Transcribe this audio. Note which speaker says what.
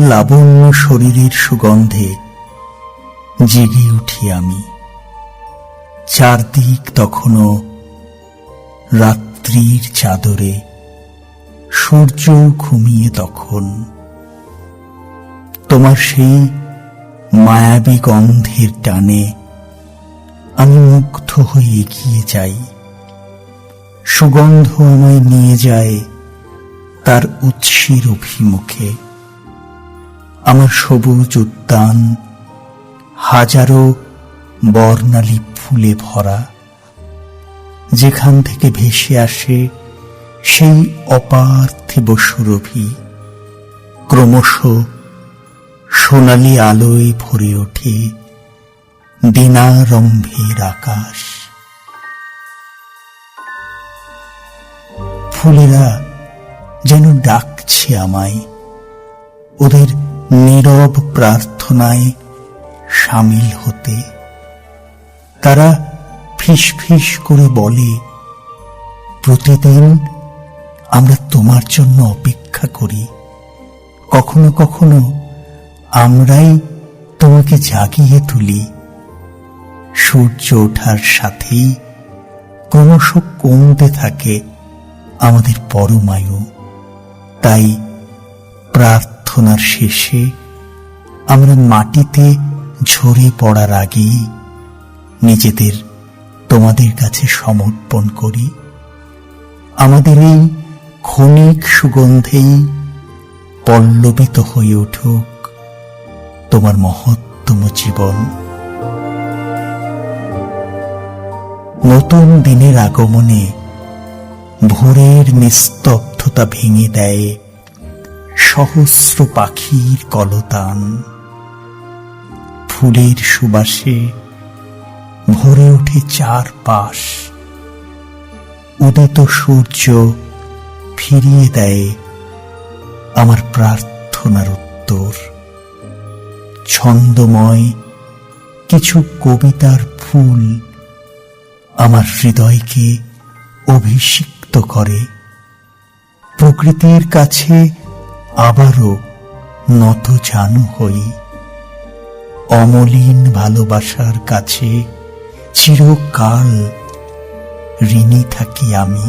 Speaker 1: লাবণ্য শরীরের সুগন্ধে জেগে উঠি আমি। চারদিক তখনও রাত্রির চাদরে, সূর্য ঘুমিয়ে তখন। তোমার সেই মায়াবী গন্ধের টানে আমি মুগ্ধ হয়ে এগিয়ে যাই। সুগন্ধ আমায় নিয়ে যায় তার উৎসের অভিমুখে। আমার সবুজ উদ্যান হাজারো বর্ণালী ফুলে ভরা, যেখান থেকে ভেসে আসে সেই অপার্থিব সুরভি। ক্রমশ সোনালী আলোয় ভরে ওঠে দিনারম্ভের আকাশ। ফুলেরা যেন ডাকছে আমায়, ওদের নীরব প্রার্থনায় সামিল হতে। তারা ফিস ফিস করে বলে, প্রতিদিন আমরা তোমার জন্য অপেক্ষা করি। কখনো কখনো আমরাই তোমাকে জাগিয়ে তুলি। সূর্য ওঠার সাথেই ক্রমশ কমতে থাকে আমাদের পরমায়ু। তাই প্রার্থনার শেষে আমরা মাটিতে ঝরে পড়ার আগেই নিজেদের তোমাদের কাছে সমর্পণ করি। আমাদের এই ক্ষণিক সুগন্ধেই পল্লবিত হয়ে উঠুক তোমার মহত্তম জীবন। নতুন দিনের আগমনে ভোরের নিস্তব্ধতা ভেঙে দেয় সহস্র পাখির কলতান। ফুলের সুবাসে ভরে ওঠে চারপাশ। উদিত সূর্য ফিরিয়ে দেয় আমার প্রার্থনার উত্তর। ছন্দময় কিছু কবিতার ফুল আমার হৃদয়কে অভিষিক্ত করে। প্রকৃতির কাছে আবারও নতজানু হই। অমলিন ভালোবাসার কাছে চিরকাল ঋণী থাকি আমি।